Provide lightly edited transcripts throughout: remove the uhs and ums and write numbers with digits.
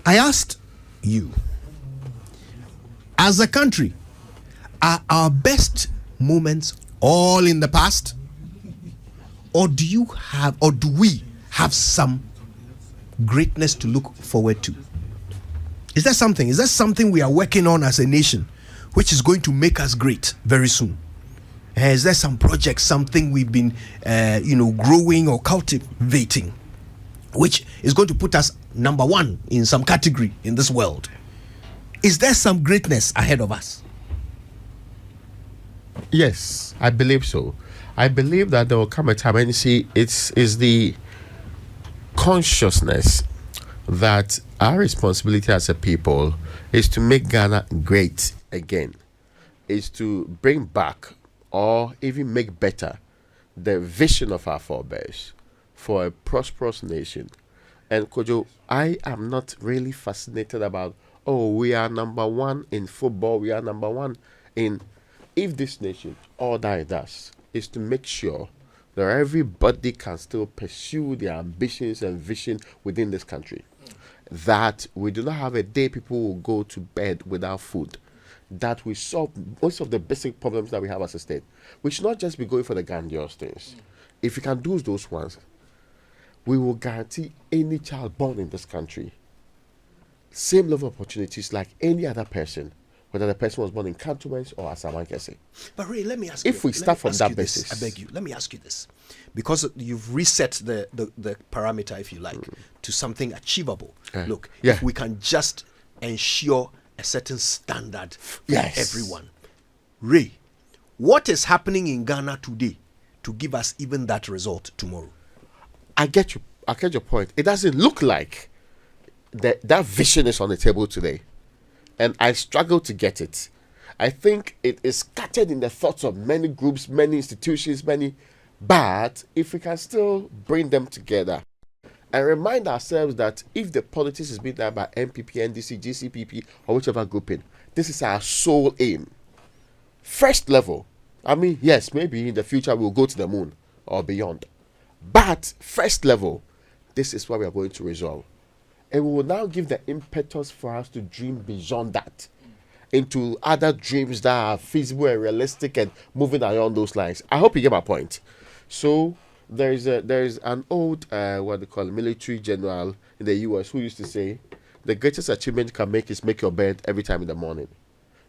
I asked you, as a country, are our best moments all in the past? Or do we have some greatness to look forward to? Is there something we are working on as a nation which is going to make us great very soon? Is there some project, something we've been growing or cultivating, which is going to put us number one in some category in this world? Is there some greatness ahead of us? Yes, I believe so. I believe that there will come a time, and you see, it's the consciousness that our responsibility as a people is to make Ghana great again, is to bring back or even make better the vision of our forebears for a prosperous nation. And Kojo, I am not really fascinated about, we are number one in football, we are number one in... If this nation, all that it does, is to make sure that everybody can still pursue their ambitions and vision within this country, that we do not have a day people will go to bed without food, that we solve most of the basic problems that we have as a state. We should not just be going for the grandiose things. If we can do those ones, we will guarantee any child born in this country same level of opportunities like any other person, whether the person was born in Cantonments or Asamankese. But Ray, let me ask you. If we start from that basis. I beg you, let me ask you this. Because you've reset the parameter, if you like, to something achievable. Look, if we can just ensure a certain standard for everyone. Ray, what is happening in Ghana today to give us even that result tomorrow? I get you. I get your point. It doesn't look like that vision is on the table today. And I struggle to get it. I think it is scattered in the thoughts of many groups, many institutions, but if we can still bring them together and remind ourselves that if the politics is being done by NPP, NDC, GCPP, or whichever grouping, this is our sole aim. First level, yes, maybe in the future we'll go to the moon or beyond. But first level, this is what we are going to resolve. And we will now give the impetus for us to dream beyond that into other dreams that are feasible and realistic and moving along those lines. I hope you get my point. So there is an old military general in the US who used to say, the greatest achievement you can make is make your bed every time in the morning.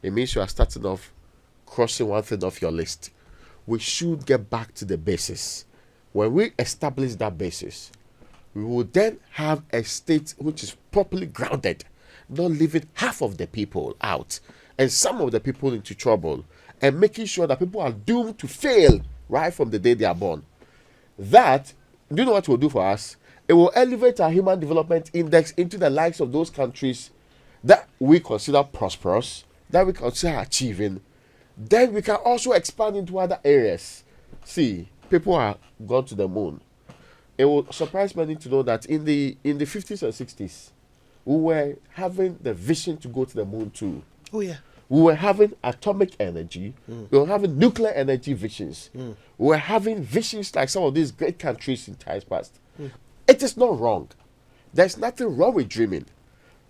It means you are starting off crossing one thing off your list. We should get back to the basis. When we establish that basis, we will then have a state which is properly grounded, not leaving half of the people out and some of the people into trouble, and making sure that people are doomed to fail right from the day they are born. That, do you know what it will do for us? It will elevate our human development index into the likes of those countries that we consider prosperous, that we consider achieving. Then we can also expand into other areas. See, people are gone to the moon. It will surprise many to know that in the 50s and 60s, we were having the vision to go to the moon too. Oh yeah. We were having atomic energy. We were having nuclear energy visions. We were having visions like some of these great countries in times past. It is not wrong. There's nothing wrong with dreaming.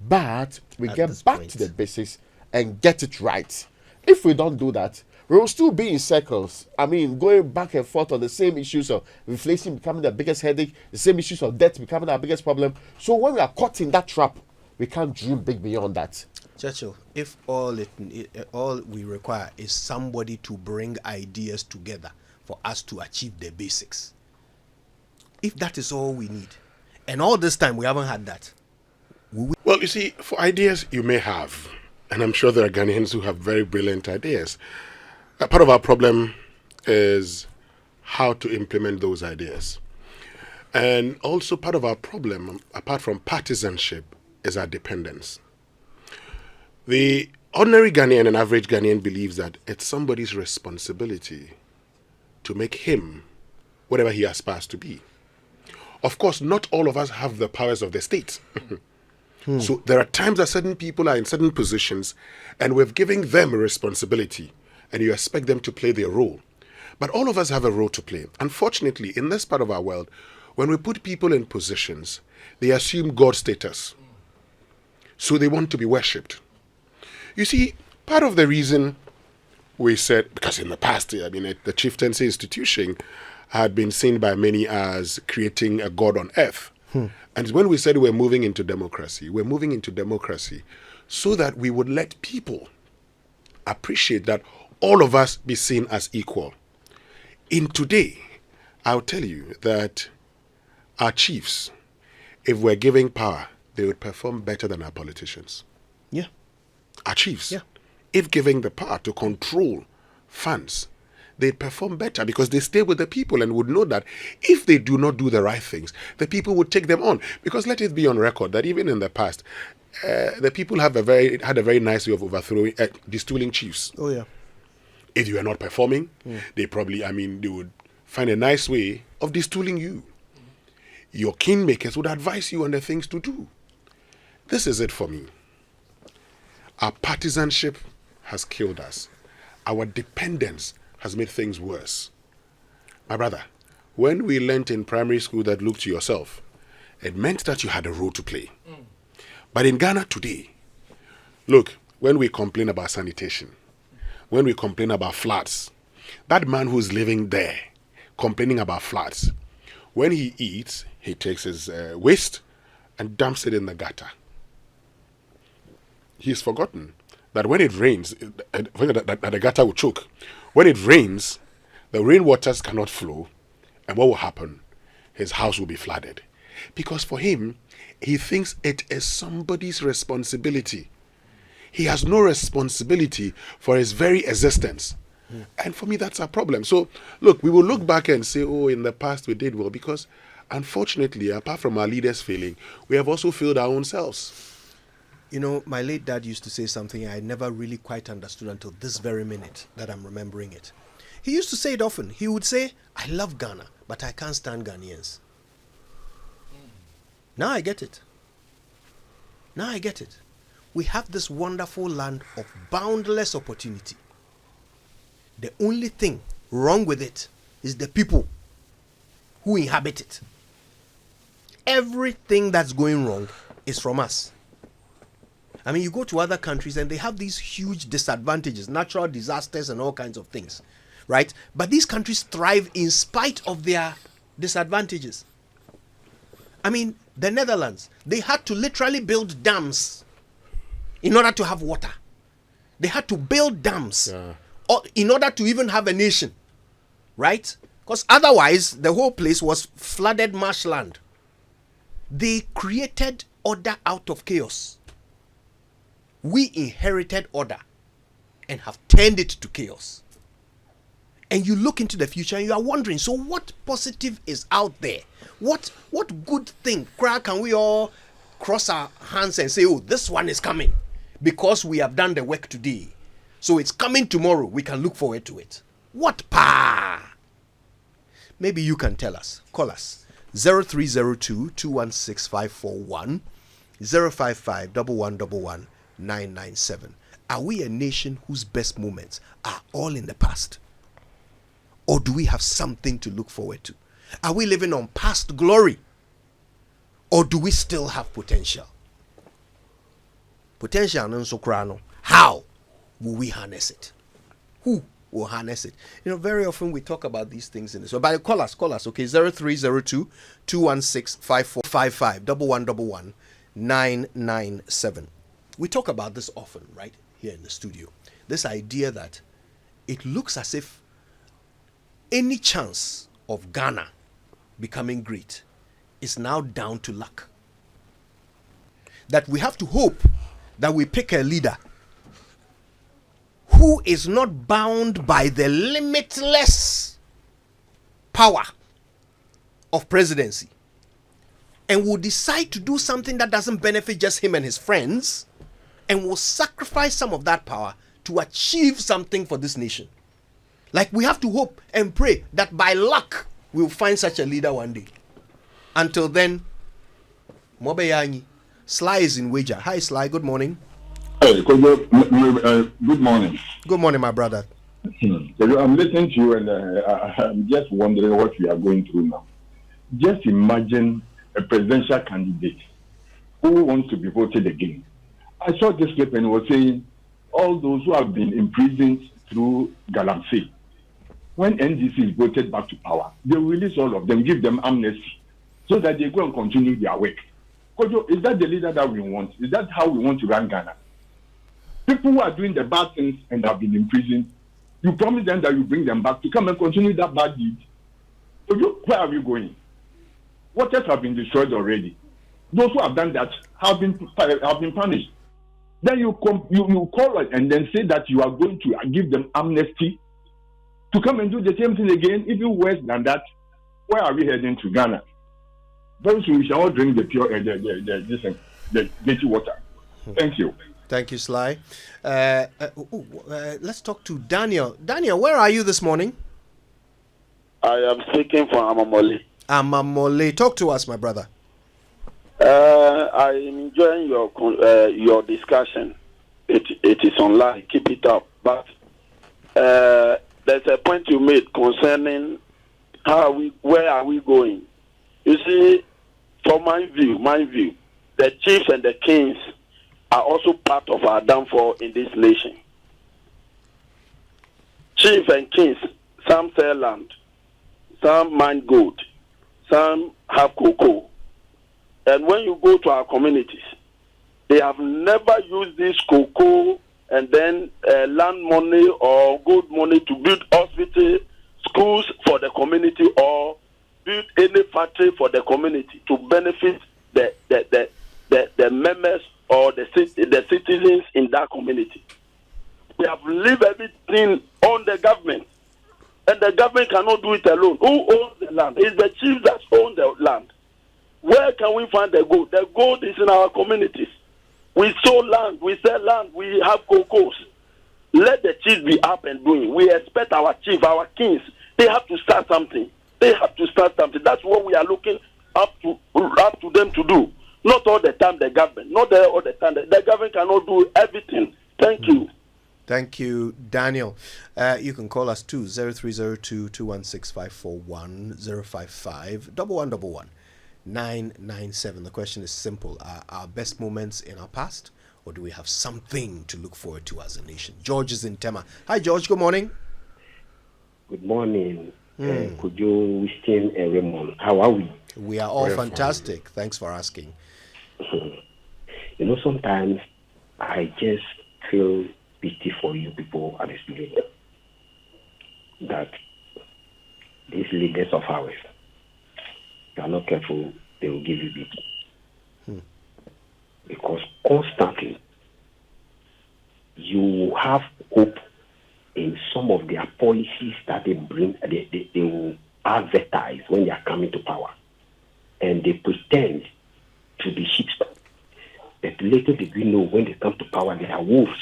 But we get back to the basics and get it right. If we don't do that, we will still be in circles. Going back and forth on the same issues of inflation becoming the biggest headache, the same issues of debt becoming our biggest problem. So when we are caught in that trap, we can't dream big beyond that. Churchill, if all we require is somebody to bring ideas together for us to achieve the basics, if that is all we need, and all this time we haven't had that. Well, you see, for ideas you may have, and I'm sure there are Ghanaians who have very brilliant ideas. Part of our problem is how to implement those ideas. And also part of our problem, apart from partisanship, is our dependence. The ordinary Ghanaian and average Ghanaian believes that it's somebody's responsibility to make him whatever he aspires to be. Of course, not all of us have the powers of the state. So there are times that certain people are in certain positions and we're giving them a responsibility and you expect them to play their role. But all of us have a role to play. Unfortunately, in this part of our world, when we put people in positions, they assume God status. So they want to be worshipped. You see, part of the reason we said, because in the past, I mean, the chieftaincy institution had been seen by many as creating a god on earth. And when we said we're moving into democracy so that we would let people appreciate that all of us be seen as equal. In today, I'll tell you that our chiefs, if we're giving power, they would perform better than our politicians. Yeah. Our chiefs, Yeah. if giving the power to control funds, they'd perform better because they stay with the people and would know that if they do not do the right things, the people would take them on. Because let it be on record that even in the past, the people had a very nice way of overthrowing, destooling chiefs. Oh, yeah. If you are not performing, they would find a nice way of destooling you. Your kingmakers would advise you on the things to do. This is it for me. Our partisanship has killed us. Our dependence has made things worse. My brother, when we learnt in primary school that look to yourself, it meant that you had a role to play. But in Ghana today, look, when we complain about sanitation, when we complain about floods, that man who's living there complaining about floods, when he eats, he takes his waste and dumps it in the gutter. He's forgotten that when it rains, that the gutter will choke. When it rains, the rainwaters cannot flow, and what will happen? His house will be flooded. Because for him, he thinks it is somebody's responsibility. He has no responsibility for his very existence. And for me, that's a problem. So, look, we will look back and say, oh, in the past we did well, because unfortunately, apart from our leaders failing, we have also failed our own selves. You know, my late dad used to say something I never really quite understood until this very minute that I'm remembering it. He used to say it often. He would say, I love Ghana, but I can't stand Ghanaians. Now I get it. Now I get it. We have this wonderful land of boundless opportunity. The only thing wrong with it is the people who inhabit it. Everything that's going wrong is from us. I mean, you go to other countries and they have these huge disadvantages, natural disasters and all kinds of things, right? But these countries thrive in spite of their disadvantages. I mean, the Netherlands, they had to literally build dams in order to have water. They had to build dams in order to even have a nation, right? Because otherwise, the whole place was flooded marshland. They created order out of chaos. We inherited order and have turned it to chaos. And you look into the future and you are wondering, so what positive is out there? What good thing can we all cross our hands and say, oh, this one is coming because we have done the work today. So it's coming tomorrow. We can look forward to it. What pa? Maybe you can tell us. Call us 0302 216 541 055 1111 997. Are we a nation whose best moments are all in the past? Or do we have something to look forward to? Are we living on past glory? Or do we still have potential? Potential no so krano. How will we harness it? Who will harness it? You know, very often we talk about these things in this. So, but call us, okay? 0302 216 5455 1111 997. We talk about this often, right, here in the studio. This idea that it looks as if any chance of Ghana becoming great is now down to luck. That we have to hope that we pick a leader who is not bound by the limitless power of presidency and will decide to do something that doesn't benefit just him and his friends, and will sacrifice some of that power to achieve something for this nation. Like, we have to hope and pray that by luck we'll find such a leader one day. Until then, Mobeyanyi. Sly is in Wager. Hi Sly, good morning. Hey, good morning. Good morning, my brother. I'm listening to you and I'm just wondering what we are going through now. Just imagine a presidential candidate who wants to be voted again I saw this clip and it was saying all those who have been imprisoned through Galamsey, when NDC is voted back to power, they release all of them, give them amnesty, so that they go and continue their work. Kojo, is that the leader that we want? Is that how we want to run Ghana? People who are doing the bad things and have been imprisoned, you promise them that you bring them back to come and continue that bad deed. Kojo, where are we going? Waters have been destroyed already. Those who have done that have been punished. Then you call it and then say that you are going to give them amnesty to come and do the same thing again, even worse than that. Where are we heading to Ghana? Very soon we shall all drink the pure the dirty water. Thank you. Thank you, Sly. Let's talk to Daniel. Daniel, where are you this morning? I am speaking from Amamole. Amamole, talk to us, my brother. I am enjoying your discussion. It is online. Keep it up. But there's a point you made concerning where are we going. You see, from my view, the chiefs and the kings are also part of our downfall in this nation. Chiefs and kings, some sell land, some mine gold, some have cocoa. And when you go to our communities, they have never used this cocoa and then land money or gold money to build hospitals, schools for the community, or build any factory for the community to benefit the members or the citizens in that community. They have leave everything on the government, and the government cannot do it alone. Who owns the land? It's the chiefs that own the land. Where can we find the gold? The gold is in our communities. We sow land, we sell land, we have cocoa. Let the chiefs be up and doing. We expect our chiefs, our kings, they have to start something. They have to start something. That's what we are looking up to them to do. Not all the time the government. Not all the time. The government cannot do everything. Thank you. Thank you, Daniel. You can call us too, 0302 216 541 055 1111 997. The question is simple. Are our best moments in our past, or do we have something to look forward to as a nation? George is in Tema. Hi, George. Good morning. Good morning. Could you Winston and Raymond? How are we? We are all fantastic. Thanks for asking. You know, sometimes I just feel pity for you people at this level. That these leaders of ours, if you are not careful, they will give you beat. Because constantly you have hope in some of their policies that they bring, they will advertise when they are coming to power. And they pretend to be sheep. But little did we know when they come to power, they are wolves.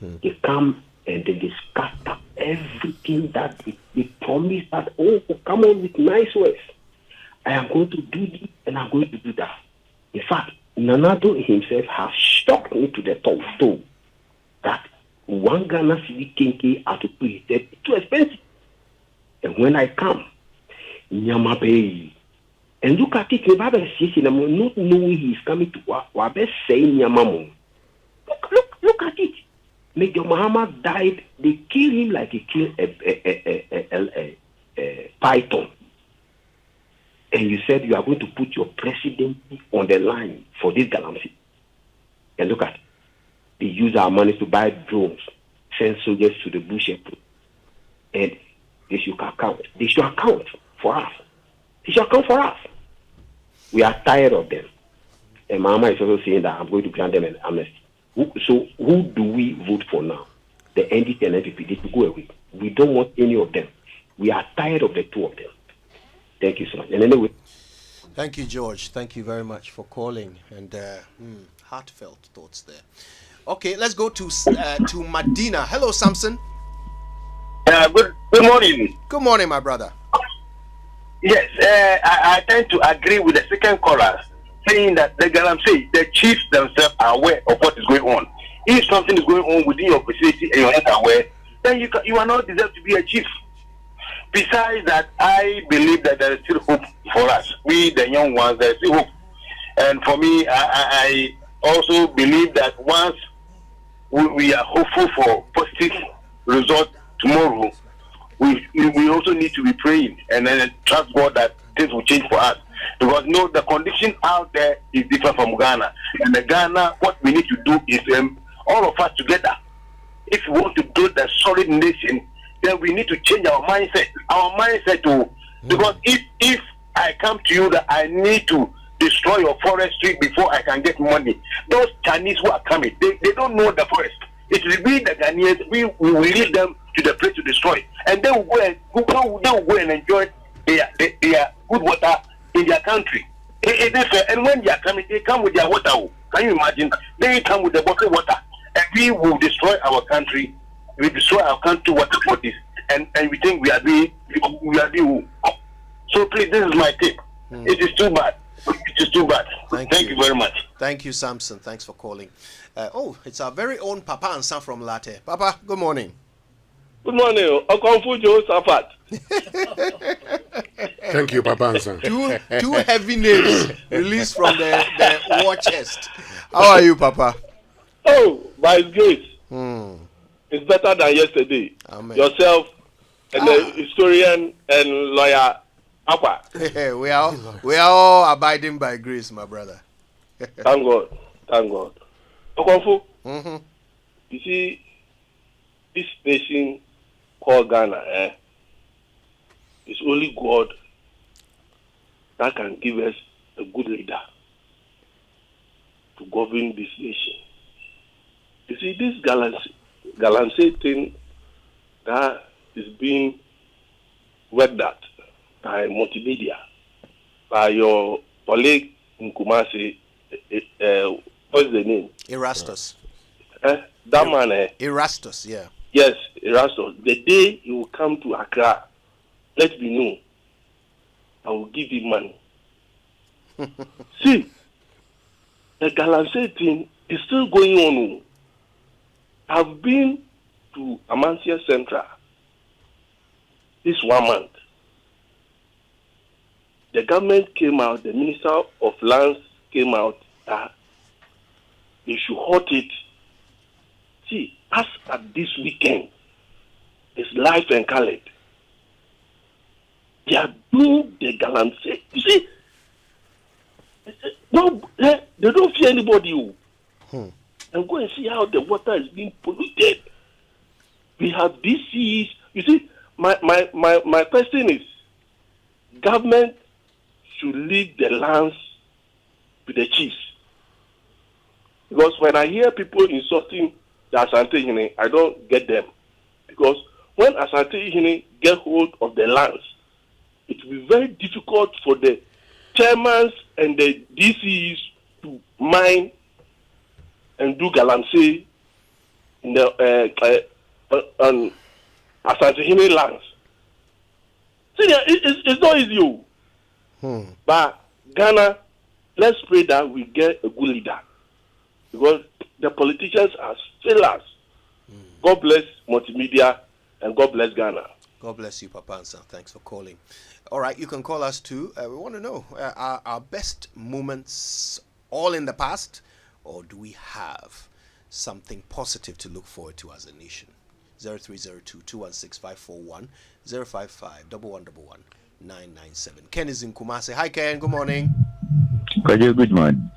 They come and then they scatter everything that they promise that, oh, come on with nice words. I am going to do this and I'm going to do that. In fact, Nanado himself has shocked me to the toe that one Ghana city kinky at too expensive. And when I come, Nyamabe, and look at it, not knowing he's coming to Wabe saying Nyamamo. Look at it. Major Muhammad died, they killed him like he killed a python. And you said you are going to put your presidency on the line for this Galamsey. And look at it. They use our money to buy drones, send soldiers to the bush, and they should account. They should account for us. They should account for us. We are tired of them. And Mama is also saying that I'm going to grant them an amnesty. So who do we vote for now? The NDP and NPP, they should go away. We don't want any of them. We are tired of the two of them. Thank you so much. And anyway, thank you, George. Thank you very much for calling, and heartfelt thoughts there. Okay, let's go to Medina. Hello, Samson. Good morning. Good morning, my brother. Yes, I tend to agree with the second caller, saying that the chiefs themselves are aware of what is going on. If something is going on within your vicinity and you're not aware, then you are not deserved to be a chief. Besides that, I believe that there is still hope for us. We, the young ones, there is still hope. And for me, I also believe that once we are hopeful for positive result tomorrow, we also need to be praying and then trust God that things will change for us. Because the condition out there is different from Ghana. And the Ghana, what we need to do is all of us together. If we want to build a solid nation, then we need to change our mindset. Because if I come to you that I need to destroy your forestry before I can get money, those Chinese who are coming, they don't know the forest. It will be the Ghanaians. We will lead them to the place to destroy, and they will go and enjoy their good water in their country. And when they are coming, they come with their water. Can you imagine? They come with the bottled water, and we will destroy our country. We destroy our country water bodies, and we think we are being. So please, this is my tip. It is too bad. It is too bad. Thank you very much. Thank you, Samson. Thanks for calling. It's our very own Papa Ansa from Latte. Papa, good morning. Good morning. Okonfu Josaphat. Thank you, Papa Ansa. Two heavy names released from the war chest. How are you, Papa? Oh, by His grace. It's better than yesterday. Amen. Yourself and the historian and lawyer Apa. we are all abiding by grace, my brother. Thank God. Okonfu, you see, this nation called Ghana, it's only God that can give us a good leader to govern this nation. You see, this Galamsey thing that is being worked at by multimedia, by your colleague in Kumasi, what's the name? Erastus. That man. Erastus, yeah. Yes, Erastus. The day he will come to Accra, let me know. I will give him money. See, the Galamsey thing is still going on. I've been to Amansia Central this 1 month. The government came out, the Minister of Lands came out that they should halt it. See, as at this weekend, it's life and colored. They are doing the Galamsey. You see, no, they don't fear anybody. And go and see how the water is being polluted. We have DCs. You see, my question is, government should leave the lands to the chiefs. Because when I hear people insulting the Asante Hine, I don't get them. Because when Asante Hine get hold of the lands, it will be very difficult for the chairmans and the DCs to mine and do Galamsey in the Asante Hine lands. See, it's not easy. But Ghana, let's pray that we get a good leader. Because the politicians are failures. God bless multimedia and God bless Ghana. God bless you, Papa Ansa. Thanks for calling. All right, you can call us too. We want to know, are our best moments all in the past, or do we have something positive to look forward to as a nation? 0302-216-541, 055-1111. 997. Ken is in Kumasi. Hi, Ken. Good morning. Good morning.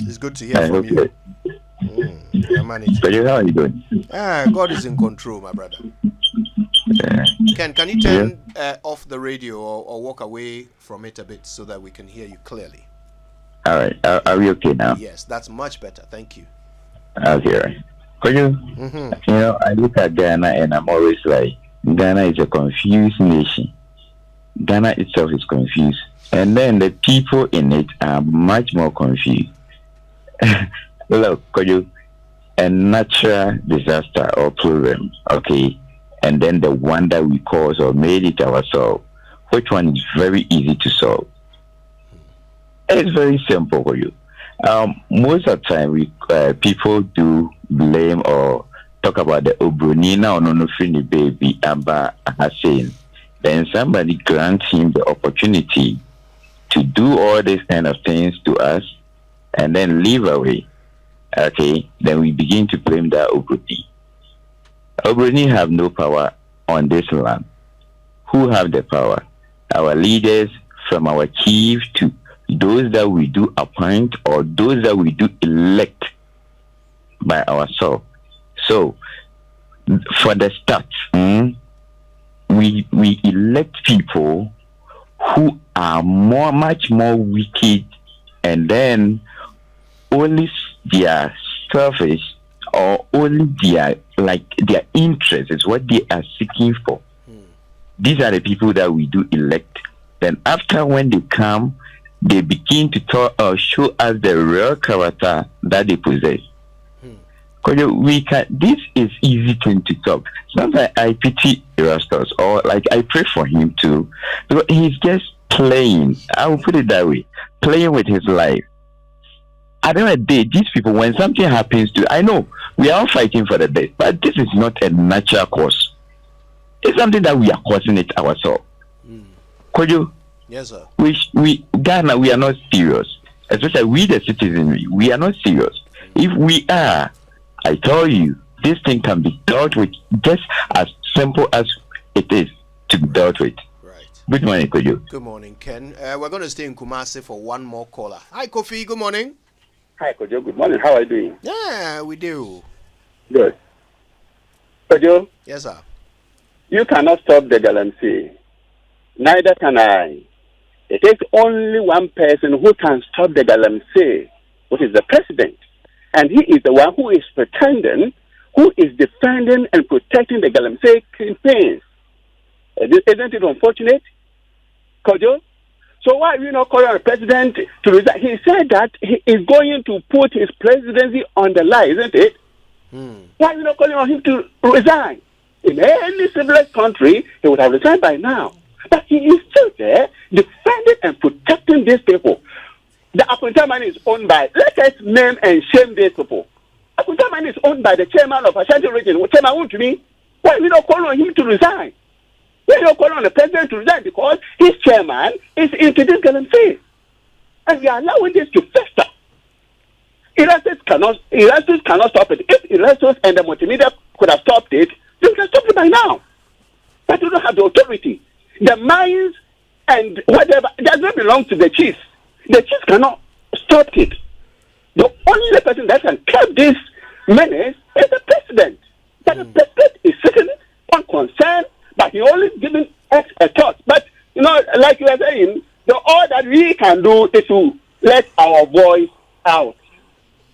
It's good to hear from you. How are you doing? God is in control, my brother. Ken, can you turn off the radio or walk away from it a bit so that we can hear you clearly? All right. Are we okay now? Yes, that's much better. Thank you. Okay. You know, I look at Ghana and I'm always like, Ghana is a confused nation. Ghana itself is confused. And then the people in it are much more confused. Look, a natural disaster or problem, okay, and then the one that we caused or made it ourselves, which one is very easy to solve? It's very simple for you. Most of the time, people do blame or talk about the Obronina or Nonofrini baby, Abba Hussein. Then somebody grants him the opportunity to do all these kind of things to us and then leave away. Okay, then we begin to blame the Obroni. Obroni have no power on this land. Who have the power? Our leaders, from our chief to those that we do appoint or those that we do elect by ourselves. So, for the start, we elect people who are much more wicked, and then only their selfish or only their interest is what they are seeking for. These are the people that we do elect. Then after, when they come, they begin to show us the real character that they possess. Because this is easy thing to talk. Sometimes I pity Erastus, or I pray for him too, because he's just playing. I will put it that way, playing with his life. At the end of the day, these people, when something happens to, I know we are all fighting for the best, but this is not a natural cause. It's something that we are causing it ourselves. Could you? Yes, sir. We Ghana, we are not serious. Especially we, the citizens, we are not serious. If we are, I tell you, this thing can be dealt with just as simple as it is to be dealt with. Right. Good morning, Kojo. Good morning, Ken. We're going to stay in Kumasi for one more caller. Hi, Kofi. Good morning. Hi, Kojo. Good morning. How are you doing? Yeah, we do. Good. Kojo? Yes, sir. You cannot stop the Galamsey. Neither can I. It is only one person who can stop the Galamsey, which is the president. And he is the one who is pretending, who is defending and protecting the Galamsey campaigns. Isn't it unfortunate, Kojo? So why are you not calling on the president to resign? He said that he is going to put his presidency on the line, isn't it? Why are you not calling on him to resign? In any civilized country, he would have resigned by now. But he is still there, defending and protecting these people. The Apunta money is owned by, let us name and shame these people. Apunta money is owned by the chairman of Ashanti region, Chairman Wuntumi. Why are we not calling on him to resign? Why are we not calling on the president to resign? Because his chairman is into this Galamsey. And we are allowing this to fester. Erastus cannot stop it. If Erastus and the multimedia could have stopped it, they would have stopped it by now. But they don't have the authority. The mines and whatever does not belong to the chiefs. The chiefs cannot stop it. The only person that can curb this menace is the president. But the president is sitting unconcerned, but he only giving us a thought. But like you are saying, all that we can do is to let our voice out.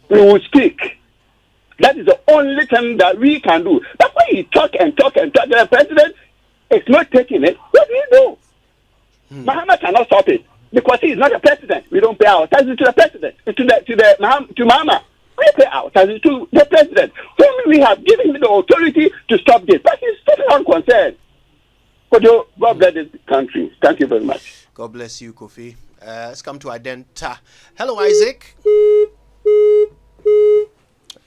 We will speak. That is the only thing that we can do. That's why he talk, the president is not taking it. What do we do? Mahama cannot stop it because he is not the president. We don't pay our taxes to the president, to Mahama. We pay our taxes to the president. Whom we have given him the authority to stop this, but he's still unconcerned. God bless this country. Thank you very much. God bless you, Kofi. Let's come to Identa. Hello, Isaac.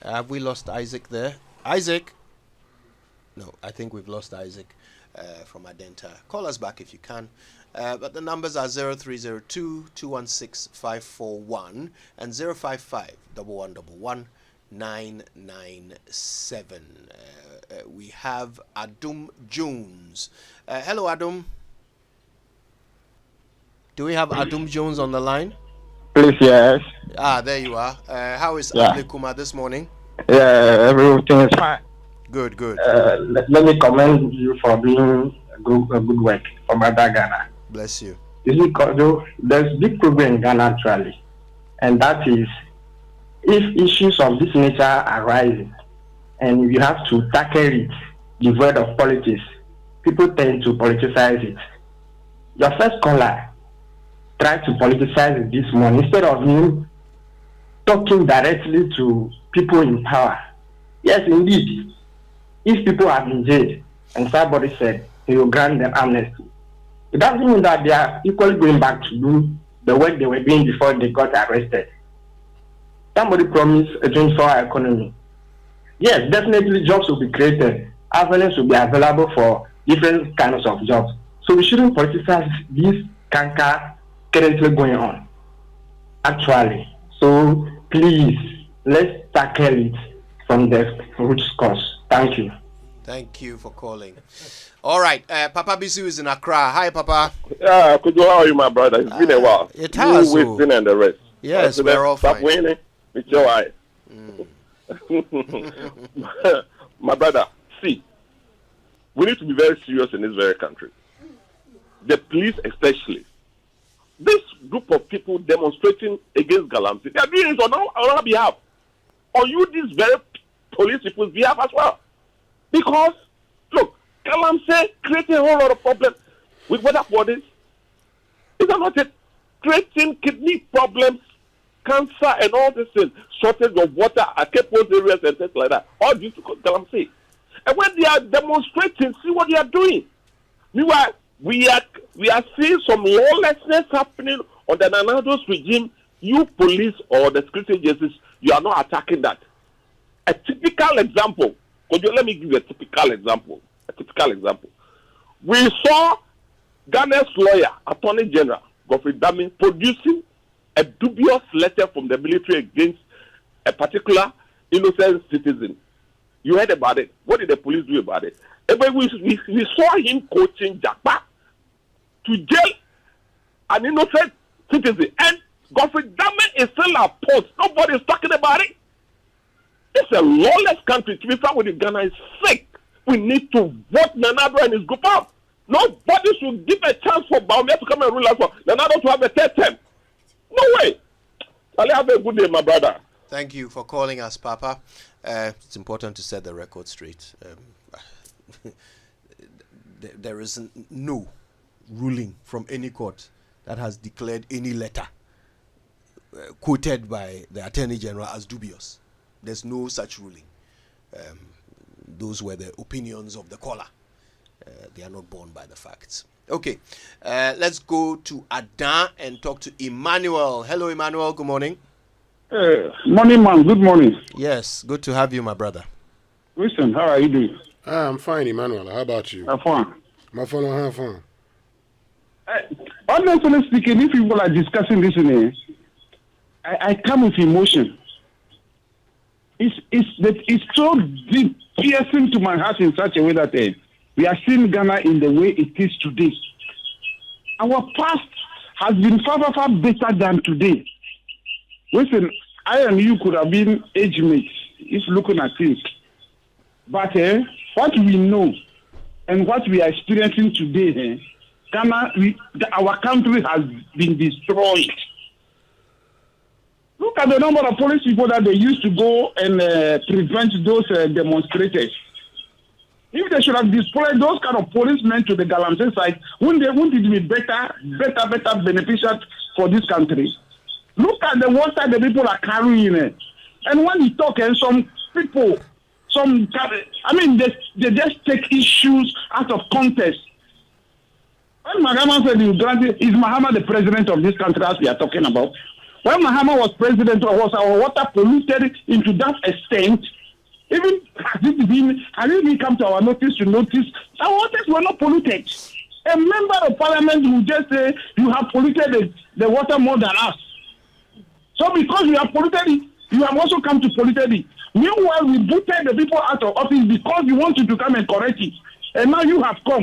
Have we lost Isaac there? Isaac? No, I think we've lost Isaac from Identa. Call us back if you can. But the numbers are 0302-216-541 and 055-1111-997. We have Adum Jones. Hello, Adum. Do we have Adum Jones on the line? Please, yes. There you are. How is Abdi Kuma this morning? Yeah, everything is fine. Good. Let me commend you for doing a good work for Mother Ghana. Bless you. You see, there's big problem in Ghana actually, and that is if issues of this nature arise and you have to tackle it devoid of politics, people tend to politicize it. Your first caller tried to politicize it this morning instead of him talking directly to people in power. Yes, indeed. If people have been jailed and somebody said he will grant them amnesty, it doesn't mean that they are equally going back to do the work they were doing before they got arrested. Somebody promised a 24-hour economy. Yes, definitely jobs will be created. Avenues will be available for different kinds of jobs. So we shouldn't politicize this canker currently going on. Actually. So please, let's tackle it from the root cause. Thank you. Thank you for calling. All right, Papa Bisu is in Accra. Hi, Papa. Yeah, could you, how are you, my brother? It's been a while. It has. You, Winston, and the rest. Yes, we're all stop fine. winning. It's your eye. My brother, see, we need to be very serious in this very country. The police, especially. This group of people demonstrating against Galamsey, they are doing it on our behalf. Or you, these very police people's behalf as well. Because, look, Galamsey creating a whole lot of problems with weather bodies. Is that not it? Creating kidney problems, cancer, and all these things. Shortage of water, Akepos areas, and things like that. All due to Galamsey. And when they are demonstrating, see what they are doing. Meanwhile, we are seeing some lawlessness happening under Nanado's regime. You police or the security agencies, you are not attacking that. A typical example. Let me give you a typical example. We saw Ghana's lawyer, Attorney General Godfrey Dame, producing a dubious letter from the military against a particular innocent citizen. You heard about it. What did the police do about it? We saw him coaching Japa to jail an innocent citizen. And Godfrey Dame is still a post. Nobody is talking about it. It's a lawless country. To be frank with you, Ghana is sick. We need to vote Nanado and his group out. Nobody should give a chance for Bawumia to come and rule us for Nanado to have a third term. No way. I'll have a good day, my brother. Thank you for calling us, Papa. It's important to set the record straight. There is no ruling from any court that has declared any letter quoted by the Attorney General as dubious. There's no such ruling. Those were the opinions of the caller. They are not borne by the facts. Okay, let's go to Adan and talk to Emmanuel. Hello, Emmanuel. Good morning. Morning, man. Good morning. Yes, good to have you, my brother. Listen, how are you doing? I'm fine, Emmanuel. How about you? I'm fine. My phone don't have fun. Honestly speaking, if people are discussing this in a, I come with emotion. It's so deep, piercing to my heart in such a way that we are seeing Ghana in the way it is today. Our past has been far, far, far better than today. Listen, I and you could have been age mates if looking at things. But what we know and what we are experiencing today, Ghana, our country has been destroyed. Look at the number of police people that they used to go and prevent those demonstrators. If they should have deployed those kind of policemen to the Galamsey side, wouldn't it be better beneficial for this country? Look at the water the people are carrying. And when you talk, and some people, they just take issues out of context. When Mahama said is Mahama the president of this country as we are talking about? When Mahama was president, was our water polluted into that extent? Even has it been come to our notice to notice our waters were not polluted? A member of parliament will just say you have polluted the water more than us. So because you have polluted it, you have also come to pollute it. Meanwhile, we booted the people out of office because you wanted to come and correct it. And now you have come.